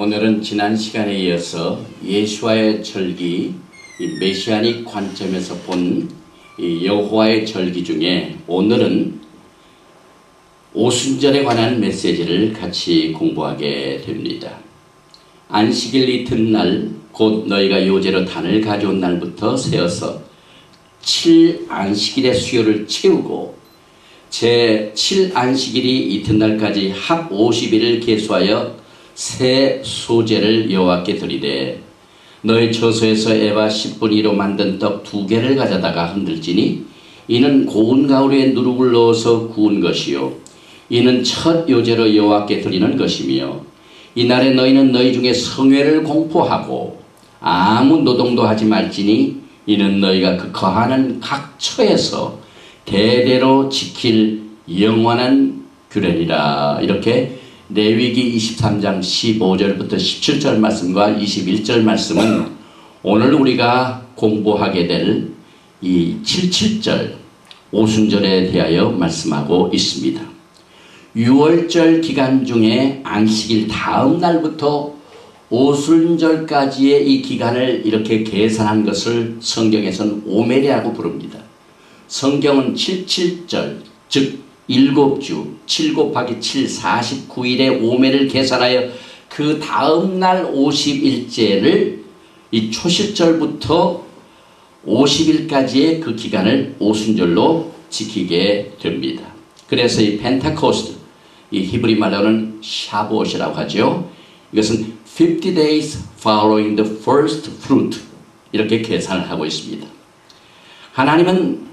오늘은 지난 시간에 이어서 예수와의 절기, 이 메시아닉 관점에서 본 여호와의 절기 중에 오늘은 오순절에 관한 메시지를 같이 공부하게 됩니다. 안식일 이튿날 곧 너희가 요제로 단을 가져온 날부터 세어서 7안식일의 수요를 채우고 제7안식일이 이튿날까지 합 50일을 계수하여 새 소제를 여호와께 드리되 너희 처소에서 에바 10분의 1로 만든 떡 2개를 가져다가 흔들지니 이는 고운 가루에 누룩을 넣어서 구운 것이요 이는 첫 요제로 여호와께 드리는 것이며 이날에 너희는 너희 중에 성회를 공포하고 아무 노동도 하지 말지니 이는 너희가 그 거하는 각 처에서 대대로 지킬 영원한 규례니라. 이렇게 레위기 23장 15절부터 17절 말씀과 21절 말씀은 오늘 우리가 공부하게 될 이 77절 오순절에 대하여 말씀하고 있습니다. 6월절 기간 중에 안식일 다음 날부터 오순절까지의 이 기간을 이렇게 계산한 것을 성경에서는 오멜이라고 부릅니다. 성경은 77절, 즉 7주, 7 곱하기 7, 49일의 오멜을 계산하여 그 다음 날 50일째를 이 초실절부터 50일까지의 그 기간을 오순절로 지키게 됩니다. 그래서 이 펜타코스트, 이 히브리 말로는 샤봇이라고 하죠. 이것은 50 days following the first fruit 이렇게 계산을 하고 있습니다. 하나님은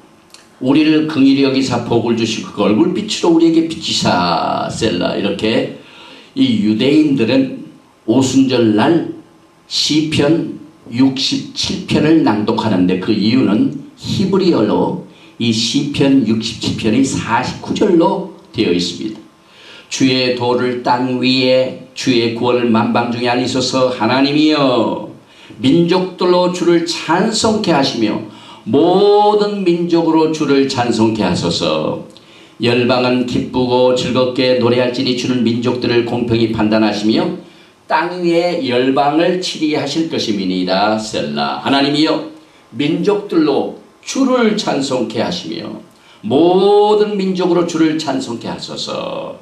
우리를 긍휼히 여기사 복을 주시고 그 얼굴빛으로 우리에게 비치사 셀라 이렇게 이 유대인들은 오순절날 시편 67편을 낭독하는데 그 이유는 히브리어로 이 시편 67편이 49절로 되어 있습니다. 주의 도를 땅 위에 주의 구원을 만방 중에 알리소서. 하나님이여 민족들로 주를 찬송케 하시며 모든 민족으로 주를 찬송케 하소서. 열방은 기쁘고 즐겁게 노래할지니 주는 민족들을 공평히 판단하시며 땅 위에 열방을 치리하실 것임이니이다. 셀라. 하나님이여 민족들로 주를 찬송케 하시며 모든 민족으로 주를 찬송케 하소서.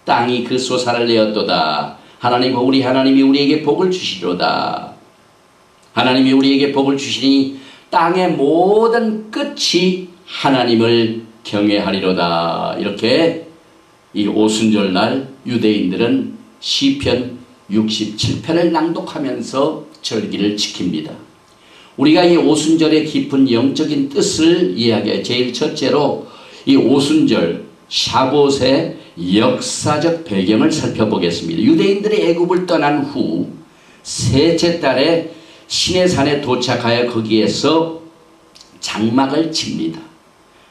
땅이 그 소사를 내었도다. 하나님 우리 하나님이 우리에게 복을 주시리로다. 하나님이 우리에게 복을 주시니 땅의 모든 끝이 하나님을 경외하리로다. 이렇게 이 오순절날 유대인들은 시편 67편을 낭독하면서 절기를 지킵니다. 우리가 이 오순절의 깊은 영적인 뜻을 이야기해 제일 첫째로 이 오순절 샤봇의 역사적 배경을 살펴보겠습니다. 유대인들이 애굽을 떠난 후 셋째 달에 시내산에 도착하여 거기에서 장막을 칩니다.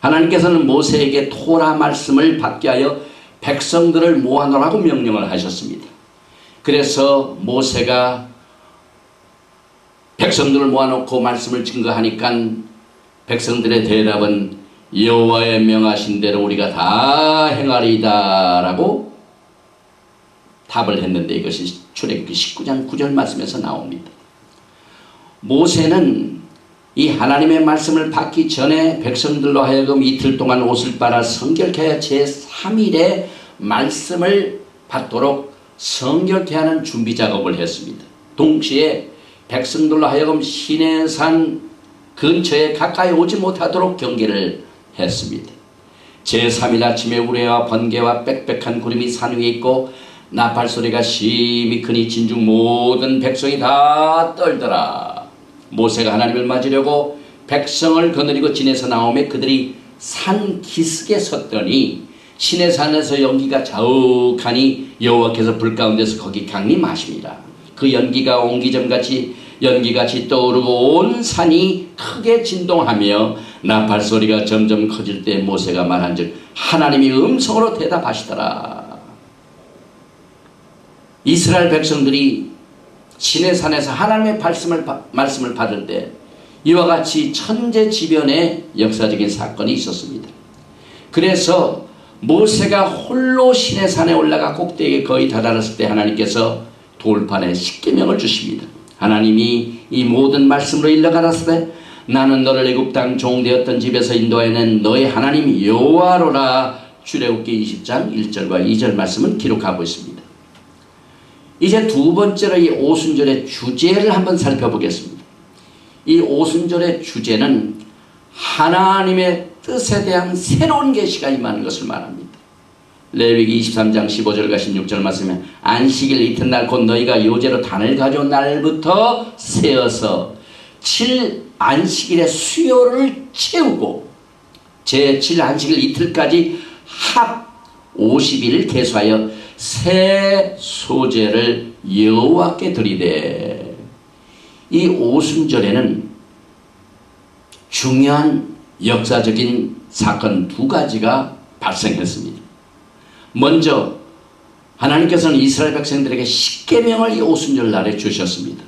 하나님께서는 모세에게 토라 말씀을 받게 하여 백성들을 모아놓으라고 명령을 하셨습니다. 그래서 모세가 백성들을 모아놓고 말씀을 증거하니까 백성들의 대답은 여호와의 명하신 대로 우리가 다 행하리이다 라고 답을 했는데 이것이 출애굽기 19장 9절 말씀에서 나옵니다. 모세는 이 하나님의 말씀을 받기 전에 백성들로 하여금 이틀 동안 옷을 빨아 성결케 하여 제3일에 말씀을 받도록 성결케 하는 준비 작업을 했습니다. 동시에 백성들로 하여금 시내산 근처에 가까이 오지 못하도록 경계를 했습니다. 제3일 아침에 우레와 번개와 빽빽한 구름이 산 위에 있고 나팔 소리가 심히 크니 진중 모든 백성이 다 떨더라. 모세가 하나님을 맞으려고 백성을 거느리고 진에서 나오매 그들이 산 기슭에 섰더니 시내산에서 연기가 자욱하니 여호와께서 불 가운데서 거기 강림하십니다. 그 연기가 옹기점같이 연기같이 떠오르고 온 산이 크게 진동하며 나팔 소리가 점점 커질 때 모세가 말한즉 하나님이 음성으로 대답하시더라. 이스라엘 백성들이 시내산에서 하나님의 말씀을 받을 때 이와 같이 천재지변의 역사적인 사건이 있었습니다. 그래서 모세가 홀로 시내산에 올라가 꼭대기에 거의 다다랐을 때 하나님께서 돌판에 십계명을 주십니다. 하나님이 이 모든 말씀으로 일러가라사대 나는 너를 애굽 땅 종되었던 집에서 인도해낸 너의 하나님 여호와로라. 출애굽기 20장 1절과 2절 말씀은 기록하고 있습니다. 이제 두 번째로 이 오순절의 주제를 한번 살펴보겠습니다. 이 오순절의 주제는 하나님의 뜻에 대한 새로운 계시가 임하는 것을 말합니다. 레위기 23장 15절과 16절 말씀에 안식일 이튿날 곧 너희가 요제로 단을 가져온 날부터 세어서 7 안식일의 수요를 채우고 제7 안식일 이틀까지 합 50일을 계수하여 새 소제를 여호와께 드리되. 이 오순절에는 중요한 역사적인 사건 두 가지가 발생했습니다. 먼저 하나님께서는 이스라엘 백성들에게 십계명을 이 오순절 날에 주셨습니다.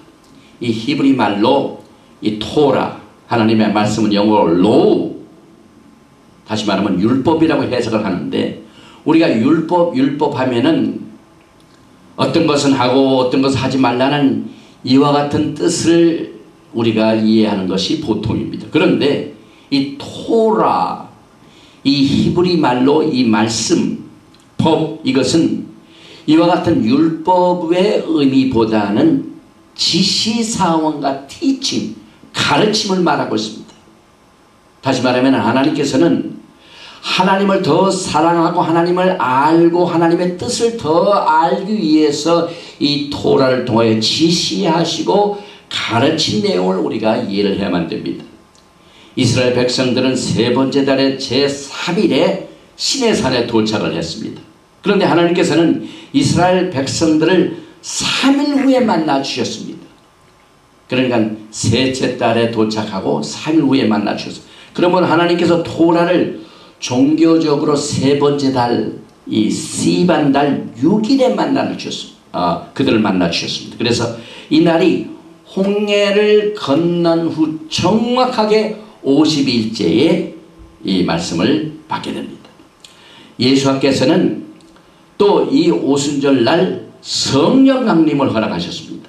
이 히브리 말로 이 토라, 하나님의 말씀은 영어로 로우, 다시 말하면 율법이라고 해석을 하는데, 우리가 율법 하면은 어떤 것은 하고 어떤 것은 하지 말라는 이와 같은 뜻을 우리가 이해하는 것이 보통입니다. 그런데 이 토라, 이 히브리 말로 이 말씀, 법, 이것은 이와 같은 율법의 의미보다는 지시사원과 티칭, 가르침을 말하고 있습니다. 다시 말하면 하나님께서는 하나님을 더 사랑하고 하나님을 알고 하나님의 뜻을 더 알기 위해서 이 토라를 통하여 지시하시고 가르친 내용을 우리가 이해를 해야만 됩니다. 이스라엘 백성들은 세 번째 달의 제3일에 시내산에 도착을 했습니다. 그런데 하나님께서는 이스라엘 백성들을 3일 후에 만나 주셨습니다. 그러니까 셋째 달에 도착하고 3일 후에 만나 주셨습니다. 그러면 하나님께서 토라를 종교적으로 세 번째 달, 이 시반 달 6일에 만나 주셨습니다. 그들을 만나 주셨습니다. 그래서 이 날이 홍해를 건넌 후 정확하게 50일째에 이 말씀을 받게 됩니다. 예수께서는 또 이 오순절 날 성령 강림을 허락하셨습니다.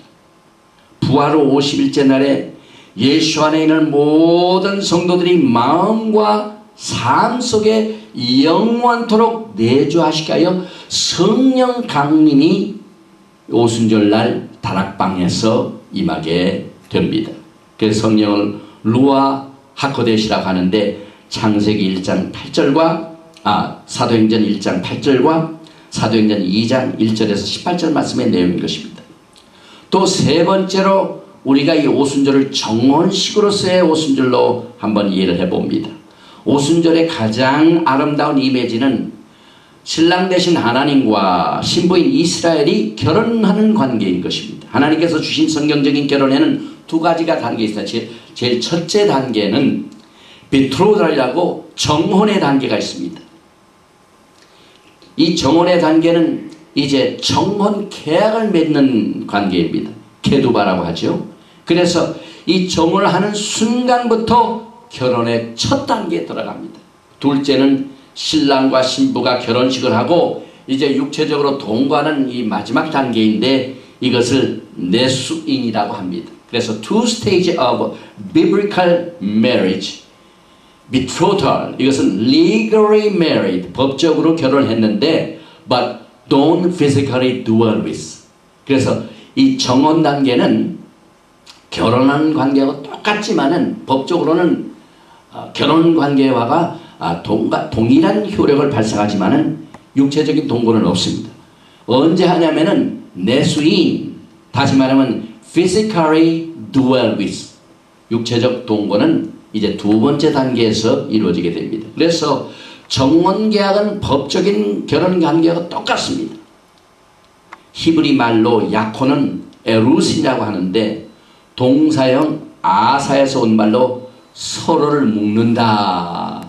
부활 후 50일째 날에 예수 안에 있는 모든 성도들이 마음과 삶 속에 영원토록 내주하시게 하여 성령 강림이 오순절 날 다락방에서 임하게 됩니다. 그래서 성령을 루아 하코데시라고 하는데 창세기 1장 8절과 사도행전 1장 8절과 사도행전 2장 1절에서 18절 말씀의 내용인 것입니다. 또 세 번째로 우리가 이 오순절을 정혼식으로서의 오순절로 한번 이해를 해봅니다. 오순절의 가장 아름다운 이미지는 신랑 되신 하나님과 신부인 이스라엘이 결혼하는 관계인 것입니다. 하나님께서 주신 성경적인 결혼에는 두 가지가 단계가 있어요. 제일 첫째 단계는 비트로달이라고 정혼의 단계가 있습니다. 이 정혼의 단계는 이제 정혼 계약을 맺는 관계입니다. 케두바라고 하죠. 그래서 이 정혼을 하는 순간부터 결혼의 첫 단계에 들어갑니다. 둘째는 신랑과 신부가 결혼식을 하고 이제 육체적으로 동거하는 이 마지막 단계인데 이것을 내수인이라고 합니다. 그래서 two stage of biblical marriage, betrothal, 이것은 legally married, 법적으로 결혼했는데 but don't physically dwell with. 그래서 이 정혼 단계는 결혼한 관계하고 똑같지만은 법적으로는 결혼 관계와가 동일한 효력을 발생하지만은 육체적인 동거는 없습니다. 언제 하냐면은 내수인, 다시 말하면 physically dwell with, 육체적 동거는 이제 두 번째 단계에서 이루어지게 됩니다. 그래서 정혼 계약은 법적인 결혼 관계와 똑같습니다. 히브리 말로 야코는 에루스이라고 하는데 동사형 아사에서 온 말로 서로를 묶는다,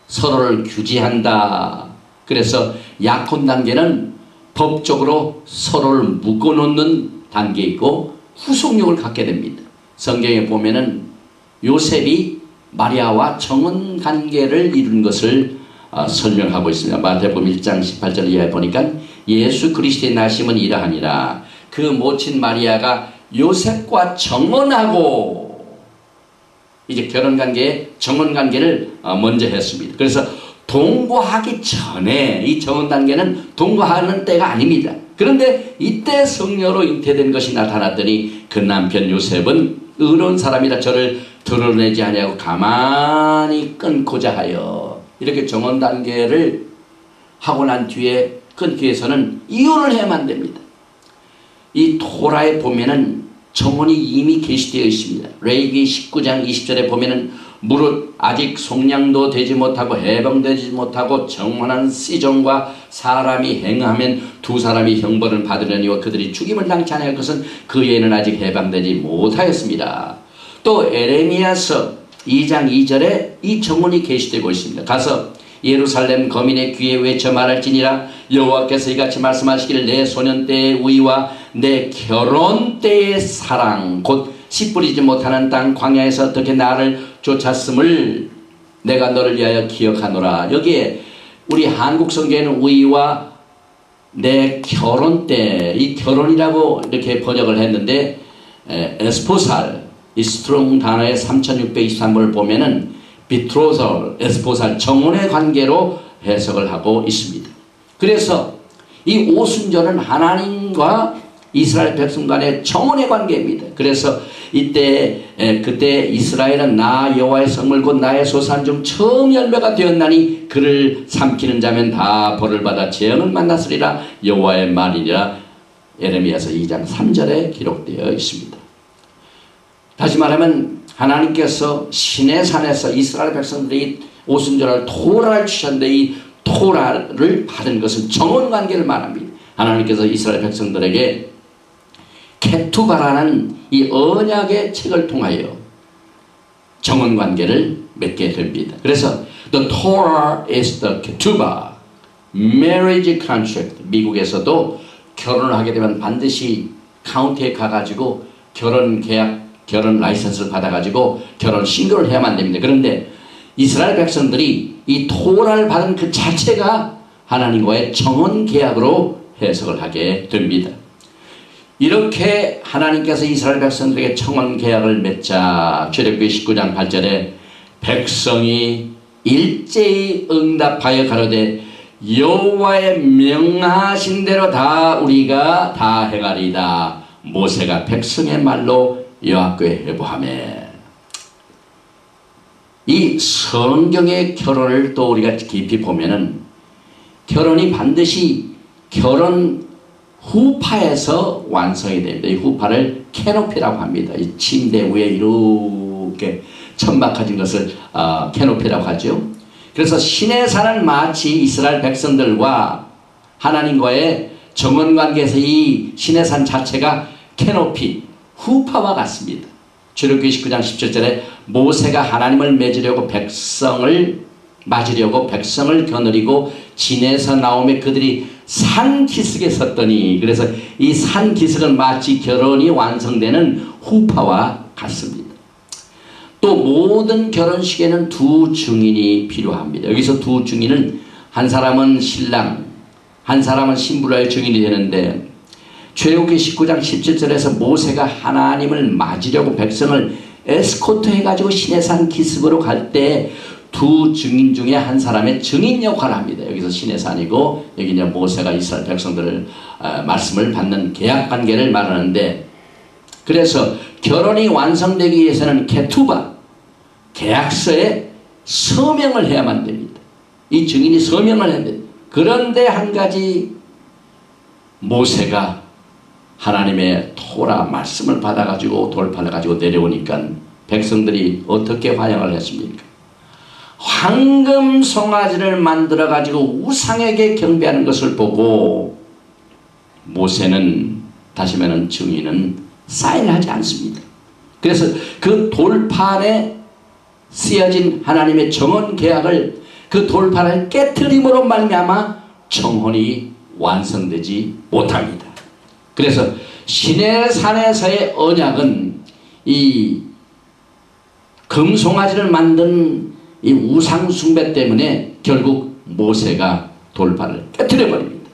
서로를 규제한다. 그래서 약혼 단계는 법적으로 서로를 묶어놓는 단계이고 후속력을 갖게 됩니다. 성경에 보면은 요셉이 마리아와 정혼 관계를 이룬 것을 설명하고 있습니다. 마태복음 1장 18절 이하에 보니까 예수 그리스도의 나심은 이러하니라. 그 모친 마리아가 요셉과 정혼하고 이제 결혼관계에 정혼관계를 먼저 했습니다. 그래서 동거하기 전에 이 정혼관계는 동거하는 때가 아닙니다. 그런데 이때 성녀로 잉태된 것이 나타났더니 그 남편 요셉은 의로운 사람이라 저를 드러내지 아니하고 가만히 끊고자 하여 이렇게 정혼관계를 하고 난 뒤에 끊기 위해서는 이혼을 해야만 됩니다. 이 토라에 보면은 정혼이 이미 게시되어 있습니다. 레위기 19장 20절에 보면은 무릇 아직 속량도 되지 못하고 해방되지 못하고 정혼한 시종과 사람이 행하면 두 사람이 형벌을 받으려니와 그들이 죽임을 당치 아니할 것은 그 애는 아직 해방되지 못하였습니다. 또 에레미야서 2장 2절에 이 정혼이 게시되고 있습니다. 가서 예루살렘 거민의 귀에 외쳐 말할지니라 여호와께서 이같이 말씀하시기를 내 소년 때의 우위와 내 결혼 때의 사랑 곧 씨 뿌리지 못하는 땅 광야에서 어떻게 나를 쫓았음을 내가 너를 위하여 기억하노라. 여기에 우리 한국 성경에는 우위와 내 결혼 때, 이 결혼이라고 이렇게 번역을 했는데 에스포살, 이 스트롱 단어의 3623번을 보면은 비트로설, 에스포살, 정혼의 관계로 해석을 하고 있습니다. 그래서 이 오순절은 하나님과 이스라엘 백성 간의 정혼의 관계입니다. 그래서 그때 이스라엘은 나 여호와의 성물 곧 나의 소산 중 처음 열매가 되었나니 그를 삼키는 자면 다 벌을 받아 재앙을 만났으리라 여호와의 말이니라. 에레미야서 2장 3절에 기록되어 있습니다. 다시 말하면 하나님께서 시내산에서 이스라엘 백성들이 오순절을 토라를 주셨는데 이 토라를 받은 것은 정혼관계를 말합니다. 하나님께서 이스라엘 백성들에게 케투바라는 이 언약의 책을 통하여 정혼관계를 맺게 됩니다. 그래서 The Torah is the ketubah, marriage contract. 미국에서도 결혼을 하게 되면 반드시 카운티에 가가지고 결혼 계약, 결혼 라이선스를 받아가지고 결혼 신고를 해야만 됩니다. 그런데 이스라엘 백성들이 이 토라를 받은 그 자체가 하나님과의 정혼 계약으로 해석을 하게 됩니다. 이렇게 하나님께서 이스라엘 백성들에게 정혼 계약을 맺자 출애굽기 19장 8절에 백성이 일제히 응답하여 가로되 여호와의 명하신 대로 다 우리가 다 행하리이다. 모세가 백성의 말로 여호와께 회복하매. 이 성경의 결혼을 또 우리가 깊이 보면은 결혼이 반드시 결혼 후파에서 완성이 됩니다. 이 후파를 캐노피라고 합니다. 이 침대 위에 이렇게 천막해진 것을 캐노피라고 하죠. 그래서 시내산은 마치 이스라엘 백성들과 하나님과의 정혼관계에서 이 시내산 자체가 캐노피, 후파와 같습니다. 출애굽기 19장 17절에 모세가 하나님을 맺으려고 백성을 맞으려고 백성을 거느리고 진에서 나오며 그들이 산 기슭에 섰더니, 그래서 이 산 기슭은 마치 결혼이 완성되는 후파와 같습니다. 또 모든 결혼식에는 두 증인이 필요합니다. 여기서 두 증인은 한 사람은 신랑, 한 사람은 신부라의 증인이 되는데 출애굽기 19장 17절에서 모세가 하나님을 맞으려고 백성을 에스코트 해가지고 시내산 기슭으로 갈 때 두 증인 중에 한 사람의 증인 역할을 합니다. 여기서 시내산이고 여기 이제 모세가 이스라엘 백성들을 말씀을 받는 계약 관계를 말하는데, 그래서 결혼이 완성되기 위해서는 케투바, 계약서에 서명을 해야만 됩니다. 이 증인이 서명을 해야 됩니다. 그런데 한 가지, 모세가 하나님의 토라 말씀을 받아가지고 돌판을 가지고 내려오니까 백성들이 어떻게 환영을 했습니까? 황금 송아지를 만들어 가지고 우상에게 경배하는 것을 보고 모세는, 다시 말하면 증인은 사인하지 않습니다. 그래서 그 돌판에 쓰여진 하나님의 정혼 계약을, 그 돌판을 깨트림으로 말미암아 정혼이 완성되지 못합니다. 그래서 시내산에서의 언약은 이 금송아지를 만든 이 우상 숭배 때문에 결국 모세가 돌판을 깨트려 버립니다.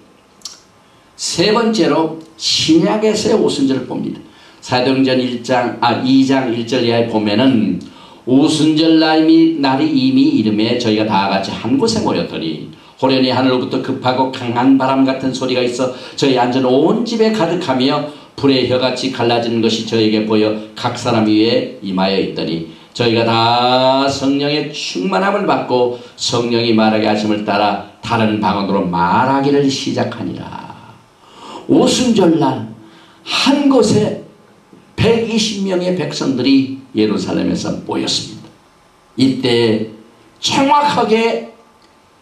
세 번째로 신약에서의 오순절을 봅니다. 사도행전 2장 1절 이하에 보면은 오순절 날이 이미 이름에 저희가 다 같이 한 곳에 모였더니 호련히 하늘로부터 급하고 강한 바람 같은 소리가 있어 저희 앉은 온 집에 가득하며 불의 혀같이 갈라지는 것이 저에게 보여 각 사람 위에 임하여 있더니 저희가 다 성령의 충만함을 받고 성령이 말하게 하심을 따라 다른 방언으로 말하기를 시작하니라. 오순절날 한 곳에 120명의 백성들이 예루살렘에서 모였습니다. 이때 정확하게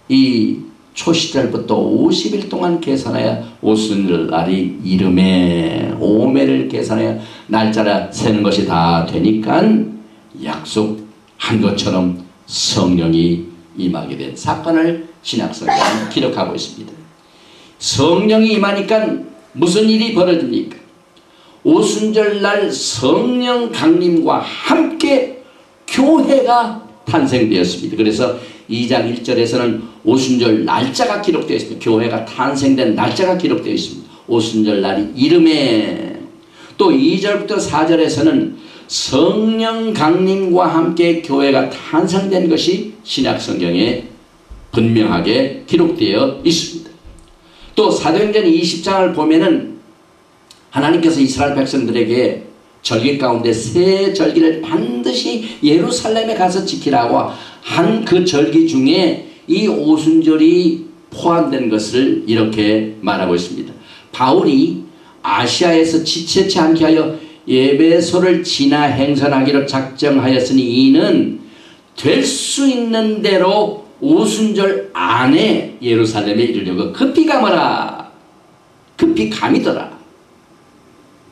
이 초시절부터 50일 동안 계산해야 오순절 날이 이름에 오매를 계산해야 날짜를 세는 것이 다 되니까 약속한 것처럼 성령이 임하게 된 사건을 신약성경은 기록하고 있습니다. 성령이 임하니까 무슨 일이 벌어집니까? 오순절날 성령 강림과 함께 교회가 탄생되었습니다. 그래서 2장 1절에서는 오순절 날짜가 기록되어 있습니다. 교회가 탄생된 날짜가 기록되어 있습니다. 오순절 날이 이름에. 또 2절부터 4절에서는 성령 강림과 함께 교회가 탄생된 것이 신약성경에 분명하게 기록되어 있습니다. 또 사도행전 20장을 보면은 하나님께서 이스라엘 백성들에게 절기 가운데 세 절기를 반드시 예루살렘에 가서 지키라고 한 그 절기 중에 이 오순절이 포함된 것을 이렇게 말하고 있습니다. 바울이 아시아에서 지체치 않게 하여 에베소를 지나 행선하기로 작정하였으니 이는 될 수 있는 대로 오순절 안에 예루살렘에 이르려고 급히 가머라. 급히 감이더라.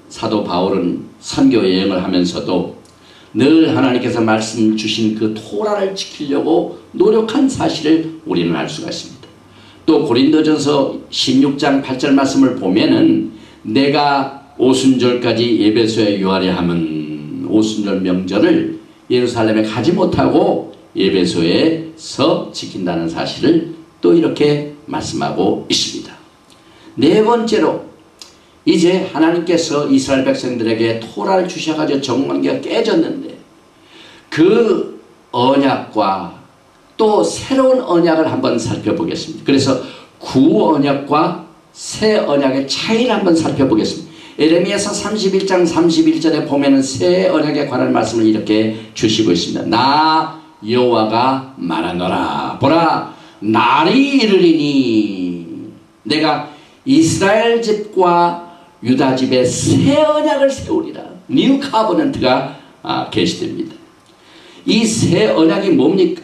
사도 바울은 선교 여행을 하면서도 늘 하나님께서 말씀 주신 그 토라를 지키려고 노력한 사실을 우리는 알 수가 있습니다. 또 고린도전서 16장 8절 말씀을 보면은 내가 오순절까지 에베소에 유하려 하면 오순절 명절을 예루살렘에 가지 못하고 에베소에서 지킨다는 사실을 또 이렇게 말씀하고 있습니다. 네 번째로 이제 하나님께서 이스라엘 백성들에게 토라를 주셔가지고 정관계가 깨졌는데 그 언약과 또 새로운 언약을 한번 살펴보겠습니다. 그래서 구언약과 새 언약의 차이를 한번 살펴보겠습니다. 에레미야서 31장 31절에 보면은 새 언약에 관한 말씀을 이렇게 주시고 있습니다. 나 여호와가 말하노라. 보라, 날이 이르리니 내가 이스라엘 집과 유다 집에 새 언약을 세우리라. 뉴 카버넌트가 계시됩니다. 이 새 언약이 뭡니까?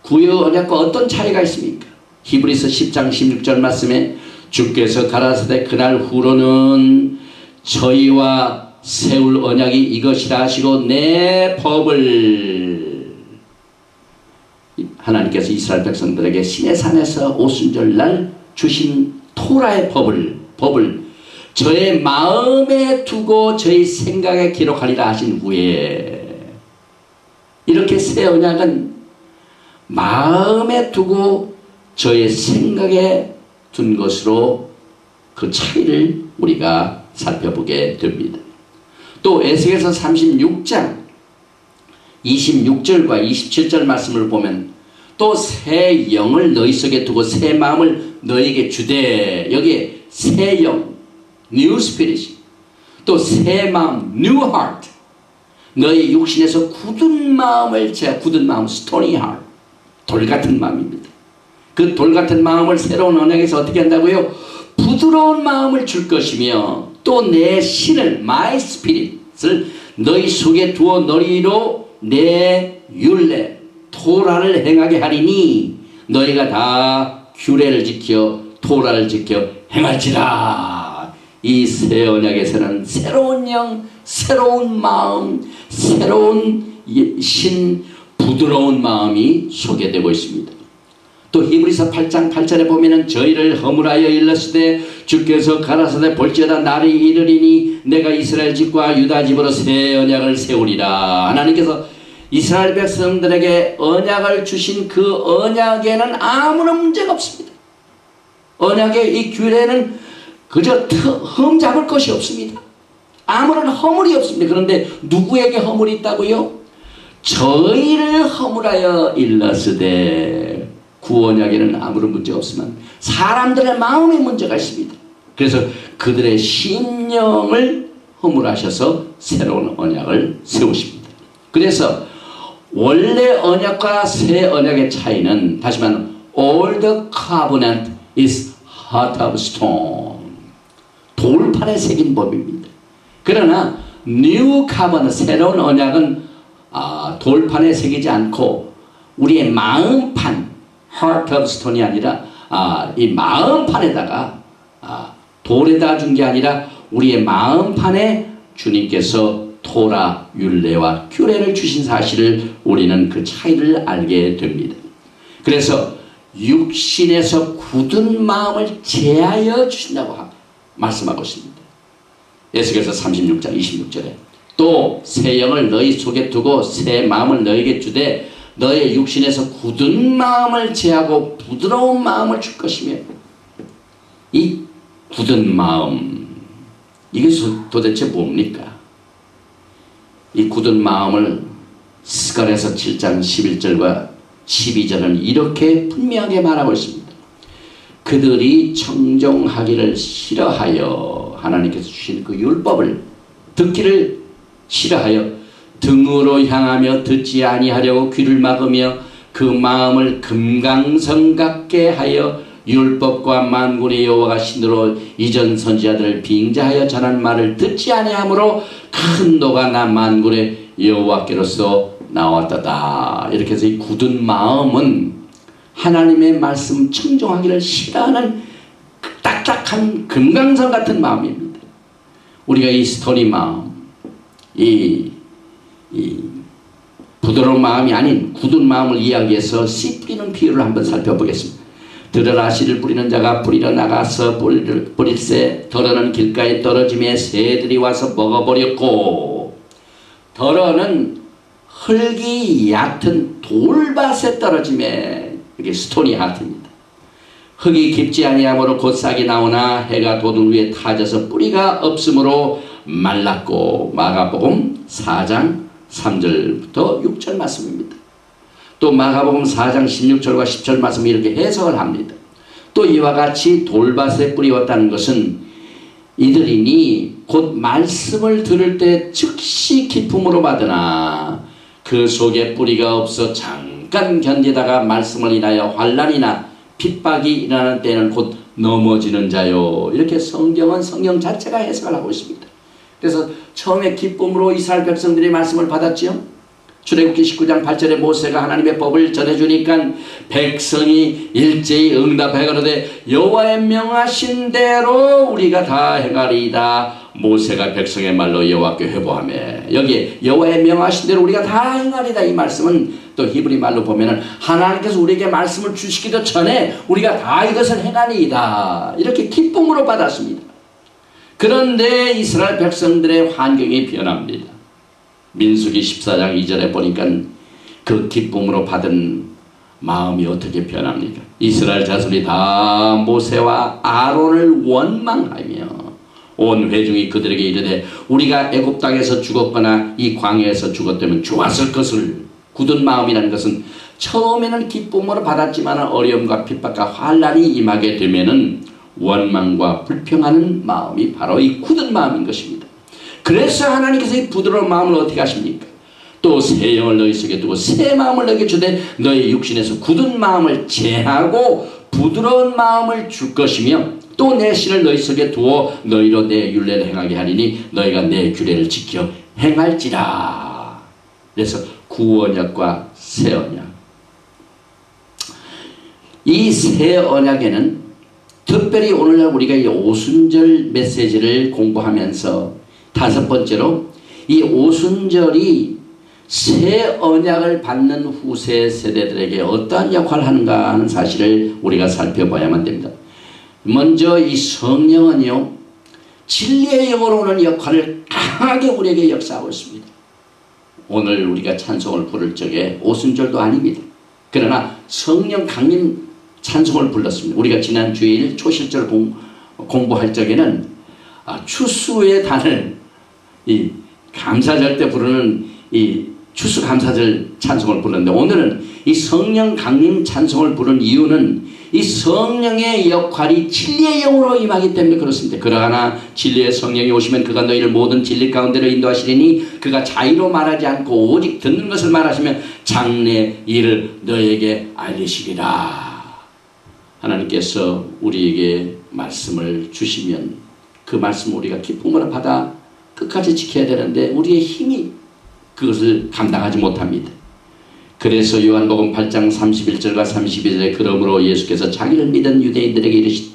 구의 언약과 어떤 차이가 있습니까? 히브리서 10장 16절 말씀에 주께서 가라사대 그날 후로는 저희와 세울 언약이 이것이라 하시고 내 법을 하나님께서 이스라엘 백성들에게 시내산에서 오순절날 주신 토라의 법을 저의 마음에 두고 저의 생각에 기록하리라 하신 후에 이렇게 새 언약은 마음에 두고 저의 생각에 둔 것으로 그 차이를 우리가 살펴보게 됩니다. 또 에스겔서 36장 26절과 27절 말씀을 보면 또 새 영을 너희 속에 두고 새 마음을 너희에게 주되 여기에 새 영 New Spirit 또 새 마음 New Heart 너희 육신에서 굳은 마음을 굳은 마음 Stony Heart 돌 같은 마음입니다. 그 돌 같은 마음을 새로운 언약에서 어떻게 한다고요? 부드러운 마음을 줄 것이며 또 내 신을 My Spirit을 너희 속에 두어 너희로 내 율례 토라를 행하게 하리니 너희가 다 규례를 지켜 토라를 지켜 행할지라. 이 새 언약에서는 새로운 영, 새로운 마음, 새로운 신, 부드러운 마음이 소개되고 있습니다. 또 히브리서 8장 8절에 보면은 저희를 허물하여 일렀으되 주께서 가라사대 볼지어다 날이 이르리니 내가 이스라엘 집과 유다 집으로 새 언약을 세우리라. 하나님께서 이스라엘 백성들에게 언약을 주신 그 언약에는 아무런 문제가 없습니다. 언약의 이 규례는 그저 흠잡을 것이 없습니다. 아무런 허물이 없습니다. 그런데 누구에게 허물이 있다고요? 저희를 허물하여 일렀으되 구원에게는 아무런 문제 없지만 사람들의 마음에 문제가 있습니다. 그래서 그들의 심령을 허물하셔서 새로운 언약을 세우십니다. 그래서 원래 언약과 새 언약의 차이는 다시 말하면 Old covenant is heart of stone. 돌판에 새긴 법입니다. 그러나 New covenant, 새로운 언약은 돌판에 새기지 않고 우리의 마음판, heart of stone이 아니라 이 마음판에다가 돌에다 준 게 아니라 우리의 마음판에 주님께서 토라, 율례와 규례를 주신 사실을 우리는 그 차이를 알게 됩니다. 그래서 육신에서 굳은 마음을 제하여 주신다고 말씀하고 있습니다. 에스겔서 36장 26절에 또 새 영을 너희 속에 두고 새 마음을 너에게 주되 너의 육신에서 굳은 마음을 제하고 부드러운 마음을 줄 것이며, 이 굳은 마음, 이게 도대체 뭡니까? 이 굳은 마음을 스가랴서 7장 11절과 12절은 이렇게 분명하게 말하고 있습니다. 그들이 청종하기를 싫어하여, 하나님께서 주신 그 율법을 듣기를 싫어하여 등으로 향하며 듣지 아니하려고 귀를 막으며 그 마음을 금강석 같게 하여 율법과 만군의 여호와가 신으로 이전 선지자들을 빙자하여 전한 말을 듣지 아니하므로 큰 노가 나 만군의 여호와께로서 나왔다다. 이렇게 해서 이 굳은 마음은 하나님의 말씀 청종하기를 싫어하는 딱딱한 금강석 같은 마음입니다. 우리가 이 스토리 마음, 이 부드러운 마음이 아닌 굳은 마음을 이야기해서 씨 뿌리는 비유를 한번 살펴보겠습니다. 들으라, 씨를 뿌리는 자가 뿌리러 나가서 뿌릴새 더러는 길가에 떨어짐에 새들이 와서 먹어버렸고, 더러는 흙이 얕은 돌밭에 떨어짐에, 이게 스토니 하트입니다. 흙이 깊지 아니하므로 곧 싹이 나오나 해가 돋은 위에 타져서 뿌리가 없으므로 말랐고. 마가복음 4장 3절부터 6절 말씀입니다. 또 마가복음 4장 16절과 10절 말씀이 이렇게 해석을 합니다. 또 이와 같이 돌밭에 뿌리웠다는 것은 이들이니 곧 말씀을 들을 때 즉시 기쁨으로 받으나 그 속에 뿌리가 없어 잠깐 견디다가 말씀을 인하여 환난이나 핍박이 일어나는 때는 곧 넘어지는 자요. 이렇게 성경은 성경 자체가 해석을 하고 있습니다. 그래서 처음에 기쁨으로 이스라엘 백성들이 말씀을 받았지요. 출애굽기 19장 8절에 모세가 하나님의 법을 전해주니까 백성이 일제히 응답해 가로되 여호와의 명하신 대로 우리가 다 행하리이다. 모세가 백성의 말로 여호와께 회보하며, 여기에 여호와의 명하신 대로 우리가 다 행하리이다, 이 말씀은 또 히브리 말로 보면은 하나님께서 우리에게 말씀을 주시기도 전에 우리가 다 이것을 행하리이다, 이렇게 기쁨으로 받았습니다. 그런데 이스라엘 백성들의 환경이 변합니다. 민수기 14장 2절에 보니까 그 기쁨으로 받은 마음이 어떻게 변합니까? 이스라엘 자손이 다 모세와 아론을 원망하며 온 회중이 그들에게 이르되 우리가 애굽 땅에서 죽었거나 이 광야에서 죽었다면 좋았을 것을. 굳은 마음이라는 것은 처음에는 기쁨으로 받았지만 어려움과 핍박과 환난이 임하게 되면은 원망과 불평하는 마음이 바로 이 굳은 마음인 것입니다. 그래서 하나님께서 이 부드러운 마음을 어떻게 하십니까? 또 새 영을 너희 속에 두고 새 마음을 너에게 주되 너희 육신에서 굳은 마음을 제하고 부드러운 마음을 줄 것이며 또 내 신을 너희 속에 두어 너희로 내 율례를 행하게 하리니 너희가 내 규례를 지켜 행할지라. 그래서 구언약과 새 언약, 이 새 언약에는 특별히 오늘날 우리가 이 오순절 메시지를 공부하면서 다섯 번째로 이 오순절이 새 언약을 받는 후세 세대들에게 어떠한 역할을 하는가 하는 사실을 우리가 살펴봐야만 됩니다. 먼저 이 성령은요, 진리의 영으로 오는 역할을 강하게 우리에게 역사하고 있습니다. 오늘 우리가 찬송을 부를 적에 오순절도 아닙니다. 그러나 성령 강림 찬송을 불렀습니다. 우리가 지난 주일 초실절 공부할 적에는 추수의 단을 이 감사절 때 부르는 이 추수감사절 찬송을 부르는데, 오늘은 이 성령 강림 찬송을 부르는 이유는 이 성령의 역할이 진리의 영으로 임하기 때문에 그렇습니다. 그러나 진리의 성령이 오시면 그가 너희를 모든 진리 가운데로 인도하시리니 그가 자의로 말하지 않고 오직 듣는 것을 말하시면 장래 일을 너에게 알리시리라. 하나님께서 우리에게 말씀을 주시면 그 말씀을 우리가 기쁨으로 받아 끝까지 지켜야 되는데 우리의 힘이 그것을 감당하지 못합니다. 그래서 요한복음 8장 31절과 32절에 그러므로 예수께서 자기를 믿은 유대인들에게 이르시되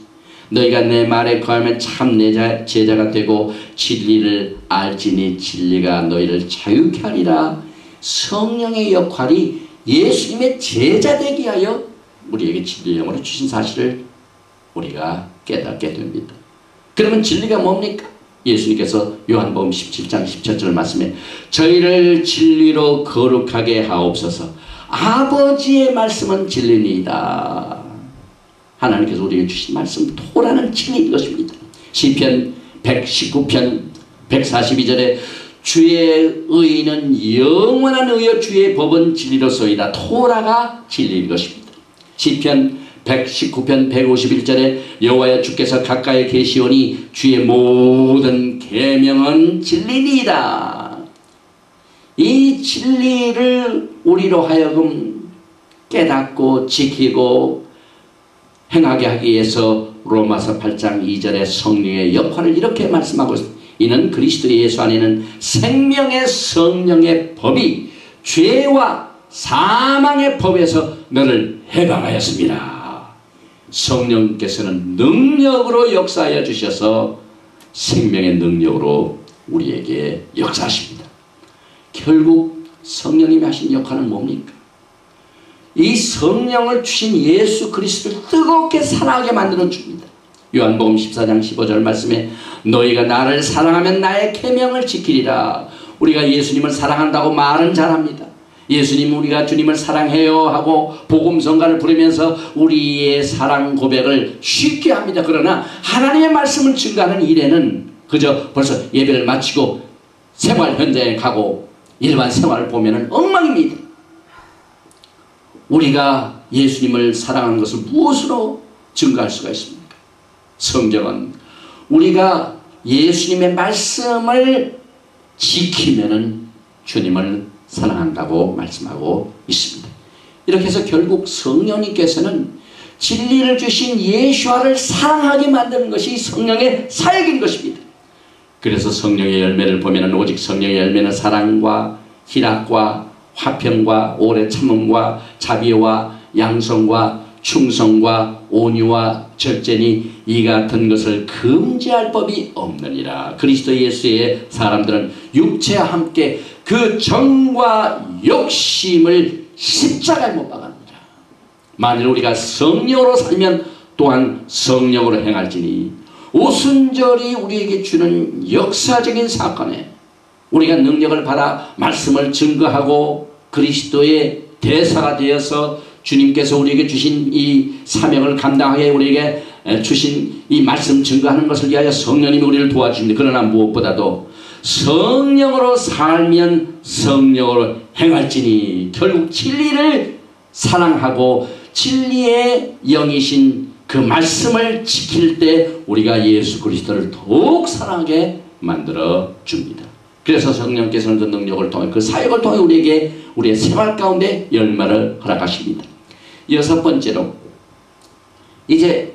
너희가 내 말에 거하면 참 내 제자가 되고 진리를 알지니 진리가 너희를 자유케 하리라. 성령의 역할이 예수님의 제자 되게 하여 우리에게 진리의 영으로 주신 사실을 우리가 깨닫게 됩니다. 그러면 진리가 뭡니까? 예수님께서 요한복음 17장 17절 말씀에 저희를 진리로 거룩하게 하옵소서. 아버지의 말씀은 진리니이다. 하나님께서 우리에게 주신 말씀 토라는 진리인 것입니다. 시편 119편 142절에 주의 의는 영원한 의요 주의 법은 진리로소이다. 토라가 진리인 것입니다. 시편 119편 151절에 여호와여 주께서 가까이 계시오니 주의 모든 계명은 진리니이다. 이 진리를 우리로 하여금 깨닫고 지키고 행하게 하기 위해서 로마서 8장 2절에 성령의 역할을 이렇게 말씀하고 있습니다. 이는 그리스도 예수 안에는 생명의 성령의 법이 죄와 사망의 법에서 너를 해방하였습니다. 성령께서는 능력으로 역사하여 주셔서 생명의 능력으로 우리에게 역사하십니다. 결국 성령님이 하신 역할은 뭡니까? 이 성령을 주신 예수 그리스도를 뜨겁게 사랑하게 만드는 주입니다. 요한복음 14장 15절 말씀에 너희가 나를 사랑하면 나의 계명을 지키리라. 우리가 예수님을 사랑한다고 말은 잘합니다. 예수님 우리가 주님을 사랑해요 하고 복음성가를 부르면서 우리의 사랑 고백을 쉽게 합니다. 그러나 하나님의 말씀을 증거하는 일에는 그저 벌써 예배를 마치고 생활 현장에 가고 일반 생활을 보면 엉망입니다. 우리가 예수님을 사랑하는 것을 무엇으로 증거할 수가 있습니까? 성경은 우리가 예수님의 말씀을 지키면은 주님을 사랑한다고 말씀하고 있습니다. 이렇게 해서 결국 성령님께서는 진리를 주신 예수와를 사랑하게 만드는 것이 성령의 사역인 것입니다. 그래서 성령의 열매를 보면 오직 성령의 열매는 사랑과 희락과 화평과 오래 참음과 자비와 양성과 충성과 온유와 절제니 이 같은 것을 금지할 법이 없느니라. 그리스도 예수의 사람들은 육체와 함께 그 정과 욕심을 십자가에 못 박았느니라. 만일 우리가 성령으로 살면 또한 성령으로 행할지니 오순절이 우리에게 주는 역사적인 사건에 우리가 능력을 받아 말씀을 증거하고 그리스도의 대사가 되어서 주님께서 우리에게 주신 이 사명을 감당하게 우리에게 주신 이 말씀 증거하는 것을 위하여 성령님이 우리를 도와주십니다. 그러나 무엇보다도 성령으로 살면 성령으로 행할지니 결국 진리를 사랑하고 진리의 영이신 그 말씀을 지킬 때 우리가 예수 그리스도를 더욱 사랑하게 만들어 줍니다. 그래서 성령께서는 그 능력을 통해 그 사역을 통해 우리에게 우리의 생활 가운데 열매를 허락하십니다. 여섯 번째로 이제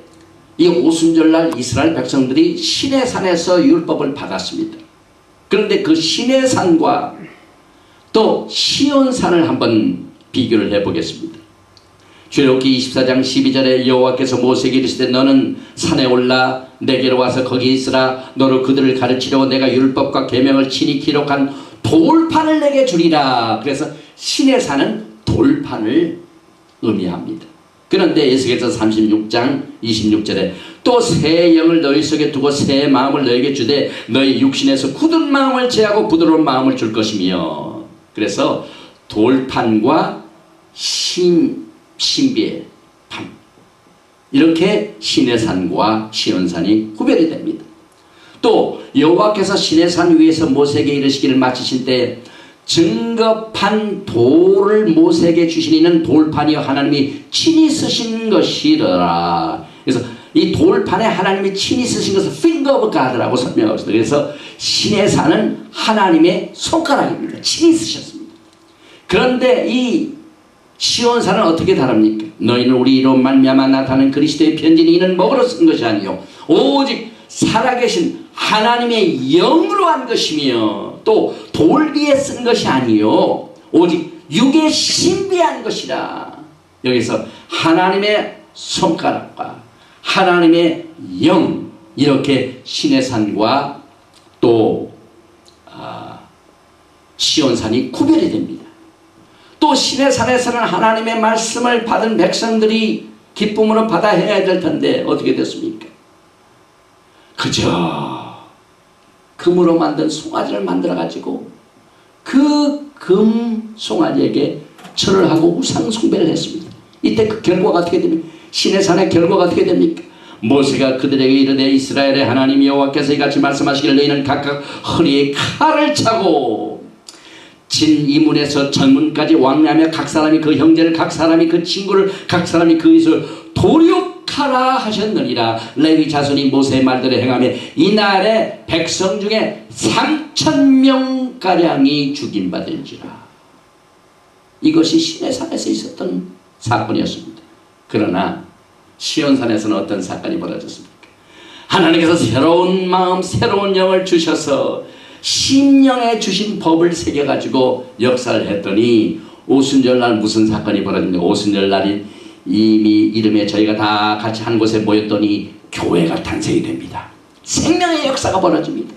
이 오순절날 이스라엘 백성들이 시내산에서 율법을 받았습니다. 그런데 그 시내산과 또 시온산을 한번 비교를 해보겠습니다. 출애굽기 24장 12절에 여호와께서 모세에게 이르시되 너는 산에 올라 내게로 와서 거기 있으라. 너로 그들을 가르치려고 내가 율법과 계명을 친히 기록한 돌판을 내게 주리라. 그래서 시내산은 돌판을 의미합니다. 그런데 에스겔서 36장 26절에 또 새 영을 너희 속에 두고 새 마음을 너희에게 주되 너희 육신에서 굳은 마음을 제하고 부드러운 마음을 줄 것이며. 그래서 돌판과 신비의 판, 이렇게 시내산과 시온산이 구별이 됩니다. 또 여호와께서 시내산 위에서 모세에게 이르시기를 마치신 때 증거판 돌을 모세에게 주시니는 돌판이여 하나님이 친히 쓰신 것이라. 그래서 이 돌판에 하나님이 친히 쓰신 것을 finger of God라고 설명하고 있습니다. 그래서 시내산은 하나님의 손가락입니다. 친히 쓰셨습니다. 그런데 이 시온산은 어떻게 다릅니까? 너희는 우리로 말미암아 나타나는 그리스도의 편지니 이는 먹으러 쓴 것이 아니요 오직 살아계신 하나님의 영으로 한 것이며 또 돌 위에 쓴 것이 아니요 오직 육에 신비한 것이라. 여기서 하나님의 손가락과 하나님의 영, 이렇게 시내산과 또 시온산이 구별이 됩니다. 또 시내산에서는 하나님의 말씀을 받은 백성들이 기쁨으로 받아 해야 될 텐데 어떻게 됐습니까? 그저 금으로 만든 송아지를 만들어 가지고 그 금 송아지에게 절을 하고 우상 숭배를 했습니다. 이때 그 결과가 어떻게 됩니까? 시내산의 결과가 어떻게 됩니까? 모세가 그들에게 이르되 이스라엘의 하나님 여호와께서 이같이 말씀하시기를 너희는 각각 허리에 칼을 차고 진 이문에서 전문까지 왕래하며 각 사람이 그 형제를 각 사람이 그 친구를 각 사람이 그 이웃을 도륙하라 하셨느니라. 레위 자손이 모세의 말대로 행하며 이날에 백성 중에 3,000명가량이 죽임받을지라. 이것이 시내산에서 있었던 사건이었습니다. 그러나 시온산에서는 어떤 사건이 벌어졌습니까? 하나님께서 새로운 마음 새로운 영을 주셔서 심령에 주신 법을 새겨가지고 역사를 했더니 오순절날 무슨 사건이 벌어집니까? 오순절날이 이미 이름에 저희가 다 같이 한 곳에 모였더니 교회가 탄생이 됩니다. 생명의 역사가 벌어집니다.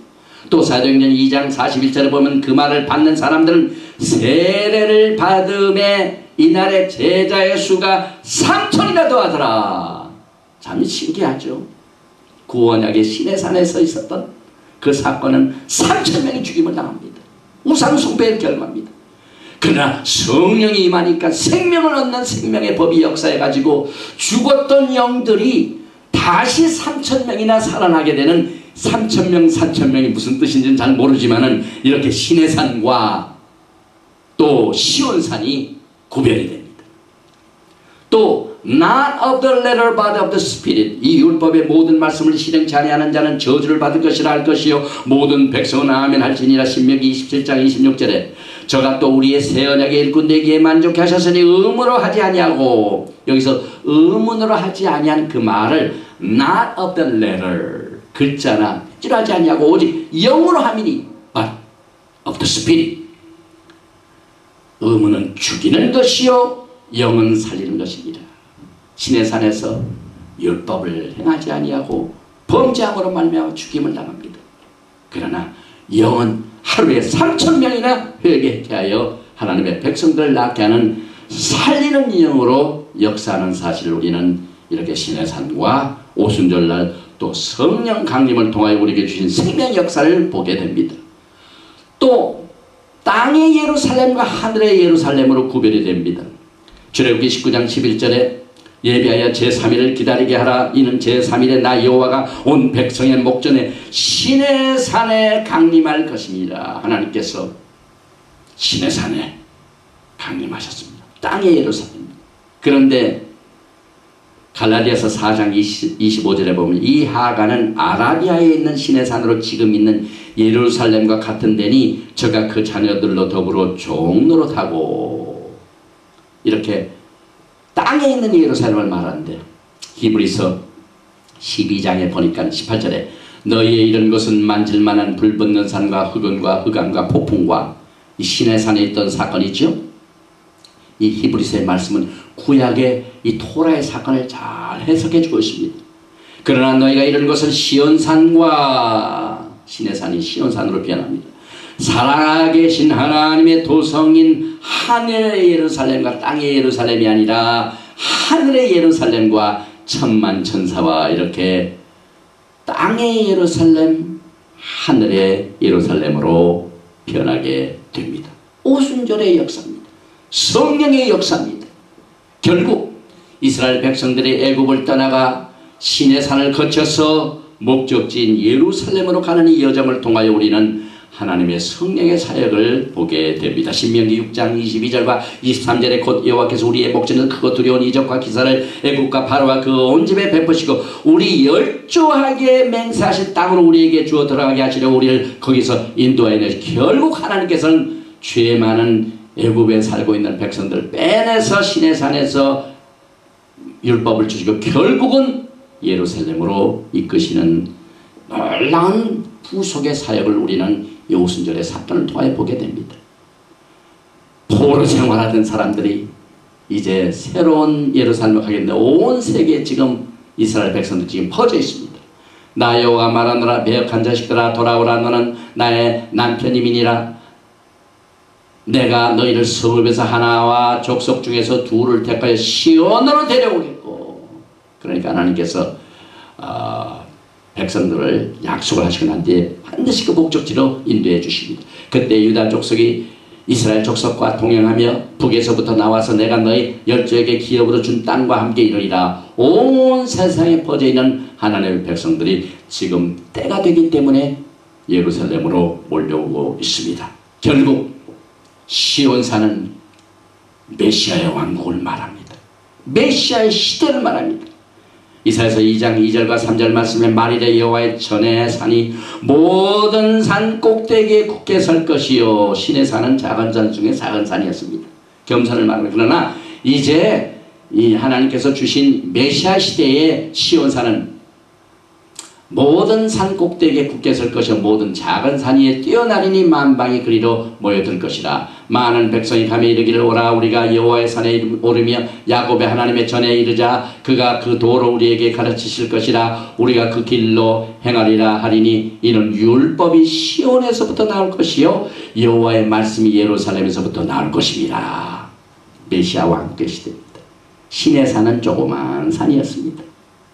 또 사도행전 2장 41절에 보면 그 말을 받는 사람들은 세례를 받음에 이날의 제자의 수가 3,000이나 더하더라. 참 신기하죠. 구원약의 시내산에서 있었던 그 사건은 3,000명이 죽임을 당합니다. 우상 숭배의 결과입니다. 그러나 성령이 임하니까 생명을 얻는 생명의 법이 역사해가지고 죽었던 영들이 다시 3,000명이나 살아나게 되는 3,000명, 4,000명이 무슨 뜻인지는 잘 모르지만은 이렇게 시내산과 또 시온산이 구별이 됩니다. 또 Not of the letter but of the spirit. 이 율법의 모든 말씀을 실행치 아니하는 자는 저주를 받을 것이라 할 것이요 모든 백성은 아멘 할지니라. 신명기 27장 26절에 저가 또 우리의 새 언약의 일꾼 되기에 만족해 하셨으니 의무로 하지 아니하고, 여기서 의문으로 하지 아니한 그 말을 not of the letter 글자나 찌하지 아니하고 오직 영으로 함이니 but of the spirit. 의문은 죽이는 것이요 영은 살리는 것이니라. 시내산에서 율법을 행하지 아니하고 범죄함으로 말미암아 죽임을 당합니다. 그러나 영은 하루에 3,000명이나 회개케 하여 하나님의 백성들을 낫게 하는 살리는 영으로 역사하는 사실을 우리는 이렇게 시내산과 오순절날 또 성령 강림을 통하여 우리에게 주신 생명 역사를 보게 됩니다. 또 땅의 예루살렘과 하늘의 예루살렘으로 구별이 됩니다. 출애굽기 19장 11절에 예비하여 제3일을 기다리게 하라. 이는 제3일에 나 여호와가 온 백성의 목전에 시내산에 강림할 것입니다. 하나님께서 시내산에 강림하셨습니다. 땅의 예루살렘. 그런데 갈라디아서 4장 25절에 보면 이 하가는 아라비아에 있는 시내산으로 지금 있는 예루살렘과 같은 데니 저가 그 자녀들로 더불어 종노릇하고, 이렇게 땅에 있는 예루살렘을 말하는데 히브리서 12장에 보니까 18절에 너희의 이런 것은 만질만한 불붙는 산과 흑원과 흑암과 폭풍과 이 시내산에 있던 사건이죠. 이 히브리서의 말씀은 구약의 이 토라의 사건을 잘 해석해 주고 있습니다. 그러나 너희가 이런 것은 시온산과 시내산이 시온산으로 변합니다. 살아계신 하나님의 도성인 하늘의 예루살렘과 땅의 예루살렘이 아니라 하늘의 예루살렘과 천만 천사와 이렇게 땅의 예루살렘, 하늘의 예루살렘으로 변하게 됩니다. 오순절의 역사입니다. 성령의 역사입니다. 결국 이스라엘 백성들이 애굽을 떠나가 시내산을 거쳐서 목적지인 예루살렘으로 가는 이 여정을 통하여 우리는 하나님의 성령의 사역을 보게 됩니다. 신명기 6장 22절과 23절에 곧 여호와께서 우리의 목전에서 크고 두려운 이적과 기사를 애국과 바로와 그 온 집에 베푸시고 우리 열조하게 맹세하신 땅으로 우리에게 주어 들어가게 하시려 우리를 거기서 인도하여 내시. 결국 하나님께서는 죄 많은 애굽에 살고 있는 백성들을 빼내서 시내산에서 율법을 주시고 결국은 예루살렘으로 이끄시는 놀라운 구속의 사역을 우리는 이 오순절의 사건을 통하여 보게 됩니다. 포로 생활하던 사람들이 이제 새로운 예루살렘을 가겠는데 온 세계에 지금 이스라엘 백성들 지금 퍼져 있습니다. 나 여호와 말하노라 배역한 자식들아 돌아오라 너는 나의 남편임이니라. 내가 너희를 성읍에서 하나와 족속 중에서 둘을 택하여 시온으로 데려오겠고. 그러니까 하나님께서 백성들을 약속을 하시고 난 뒤에 반드시 그 목적지로 인도해 주십니다. 그때 유다 족속이 이스라엘 족속과 동행하며 북에서부터 나와서 내가 너희 열조에게 기업으로 준 땅과 함께 이르리라. 온 세상에 퍼져 있는 하나님의 백성들이 지금 때가 되기 때문에 예루살렘으로 몰려오고 있습니다. 결국 시온산은 메시아의 왕국을 말합니다. 메시아의 시대를 말합니다. 이사야서 2장 2절과 3절 말씀에 말이래 여호와의 전의 산이 모든 산 꼭대기에 굳게 설 것이요. 신의 산은 작은 산 중에 작은 산이었습니다. 겸손을 말합니다. 그러나 이제 이 하나님께서 주신 메시아 시대의 시온산은 모든 산 꼭대기에 굳게 설 것이요 모든 작은 산 위에 뛰어나리니 만방이 그리로 모여들 것이라. 많은 백성이 가며 이르기를 오라 우리가 여호와의 산에 오르며 야곱의 하나님의 전에 이르자 그가 그 도로 우리에게 가르치실 것이라. 우리가 그 길로 행하리라 하리니 이는 율법이 시온에서부터 나올 것이요 여호와의 말씀이 예루살렘에서부터 나올 것입니다. 메시아 왕국의 시대입니다. 신의 산은 조그만 산이었습니다.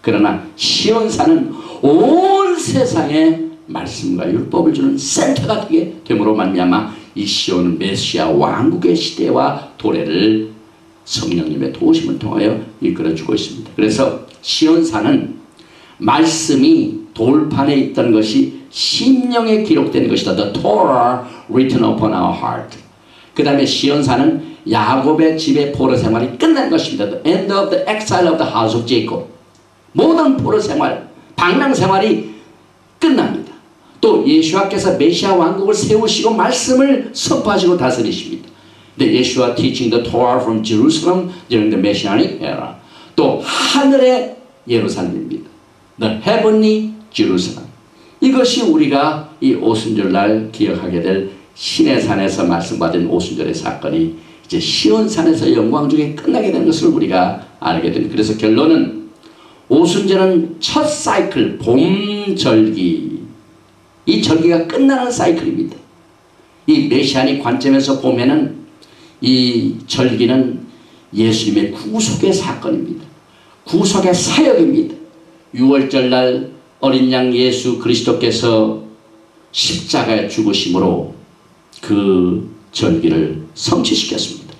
그러나 시온산은 온 세상에 말씀과 율법을 주는 센터가 되게 됨으로 말미암아 이 시온은 메시아 왕국의 시대와 도래를 성령님의 도우심을 통하여 이끌어주고 있습니다. 그래서 시온산은 말씀이 돌판에 있던 것이 심령에 기록된 것이다. The Torah written upon our heart. 그 다음에 시온산은 야곱의 집의 포로 생활이 끝난 것입니다. The end of the exile of the house of Jacob. 모든 포로 생활, 방랑 생활이 끝납니다. 또 예수와께서 메시아 왕국을 세우시고 말씀을 선포하시고 다스리십니다. The Yeshua teaching the Torah from Jerusalem during the Messianic era. 또 하늘의 예루살렘입니다. The heavenly Jerusalem. 이것이 우리가 이 오순절날 기억하게 될 시내산에서 말씀받은 오순절의 사건이 이제 시온산에서 영광 중에 끝나게 되는 것을 우리가 알게 됩니다. 그래서 결론은 오순절은 첫 사이클, 봄절기. 이 절기가 끝나는 사이클입니다. 이 메시아닉 관점에서 보면은 이 절기는 예수님의 구속의 사건입니다. 구속의 사역입니다. 6월절날 어린 양 예수 그리스도께서 십자가에 죽으심으로 그 절기를 성취시켰습니다.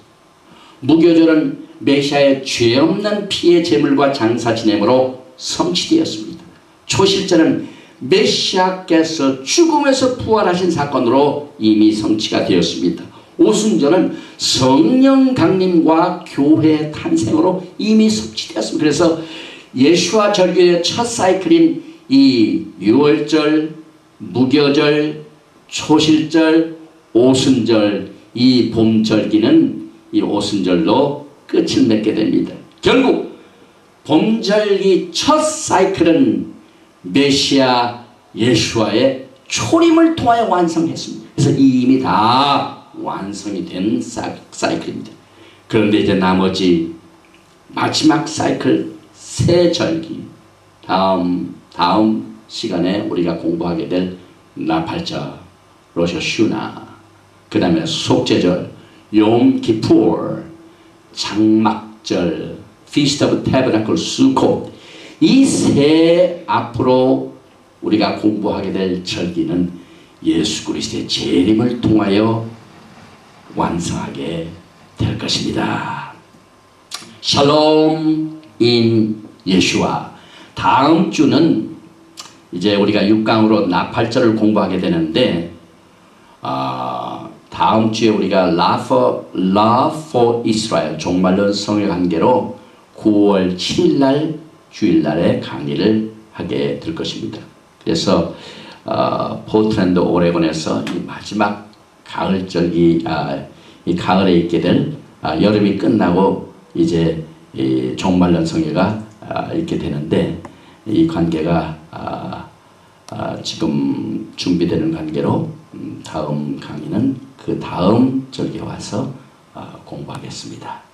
무교절은 메시아의 죄 없는 피의 제물과 장사 지냄으로 성취되었습니다. 초실절은 메시아께서 죽음에서 부활하신 사건으로 이미 성취가 되었습니다. 오순절은 성령 강림과 교회 탄생으로 이미 성취되었습니다. 그래서 예수와 절기의 첫 사이클인 이 6월절, 무교절, 초실절, 오순절, 이 봄절기는 이 오순절로 끝을 맺게 됩니다. 결국 봄절기 첫 사이클은 메시아 예수와의 초림을 통하여 완성했습니다. 그래서 이미 다 완성이 된 사이클입니다. 그런데 이제 나머지 마지막 사이클 새 절기, 다음 시간에 우리가 공부하게 될 나팔절, 로셔슈나, 그 다음에 속죄절, 욤 키푸르, 장막절, Feast of Tabernacle, 수콧, 이 세 앞으로 우리가 공부하게 될 절기는 예수 그리스도의 재림을 통하여 완성하게 될 것입니다. 샬롬. in Yeshua. 다음 주는 이제 우리가 6강으로 나팔절을 공부하게 되는데 다음 주에 우리가 Love for Israel 종말론 성의 관계로 9월 7일 날 주일날에 강의를 하게 될 것입니다. 그래서 포틀랜드 오레곤에서 이 마지막 가을절기 이 가을에 있게 될 여름이 끝나고 이제 이 종말론 성회가 있게 되는데 이 관계가 지금 준비되는 관계로 다음 강의는 그 다음 절기에 와서 공부하겠습니다.